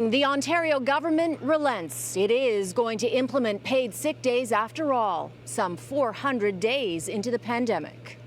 The Ontario government relents. It is going to implement paid sick days after all, some 400 days into the pandemic.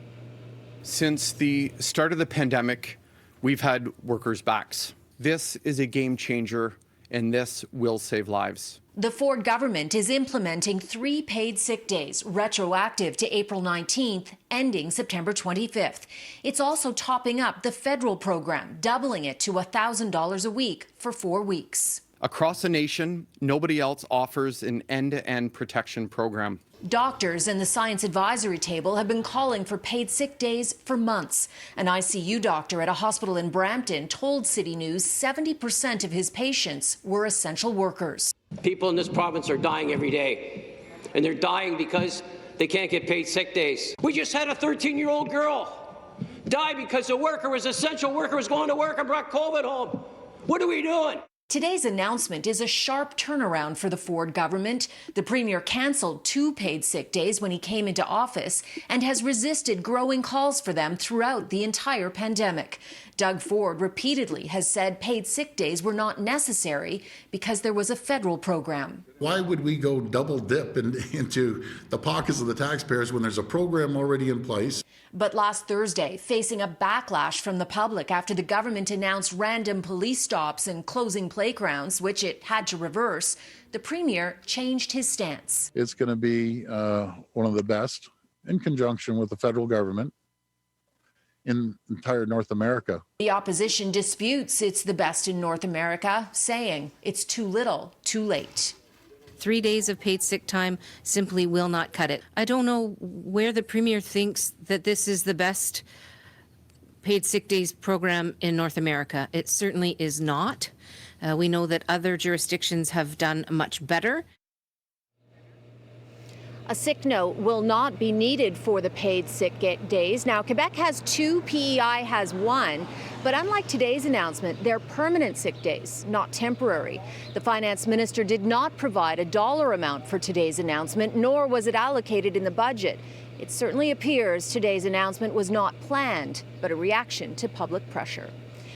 Since the start of the pandemic, we've had workers' backs. This is a game changer, and this will save lives. The Ford government is implementing 3 paid sick days, retroactive to April 19th, ending September 25th. It's also topping up the federal program, doubling it to $1,000 a week for 4 weeks. Across the nation, nobody else offers an end-to-end protection program. Doctors and the Science Advisory Table have been calling for paid sick days for months. An ICU doctor at a hospital in Brampton told CityNews 70% of his patients were essential workers. People in this province are dying every day, and they're dying because they can't get paid sick days. We just had a 13-year-old girl die because a worker was essential worker was going to work and brought COVID home. What are we doing? Today's announcement is a sharp turnaround for the Ford government. The Premier cancelled 2 paid sick days when he came into office and has resisted growing calls for them throughout the entire pandemic. Doug Ford repeatedly has said paid sick days were not necessary because there was a federal program. Why would we go double dip into the pockets of the taxpayers when there's a program already in place? But last Thursday, facing a backlash from the public after the government announced random police stops and closing playgrounds, which it had to reverse, the Premier changed his stance. It's going to be one of the best in conjunction with the federal government in entire North America. The opposition disputes it's the best in North America, saying it's too little, too late. 3 days of paid sick time simply will not cut it. I don't know where the Premier thinks that this is the best paid sick days program in North America. It certainly is not. We know that other jurisdictions have done much better. A sick note will not be needed for the paid sick days. Now, Quebec has 2, PEI has 1, but unlike today's announcement, they're permanent sick days, not temporary. The finance minister did not provide a dollar amount for today's announcement, nor was it allocated in the budget. It certainly appears today's announcement was not planned, but a reaction to public pressure.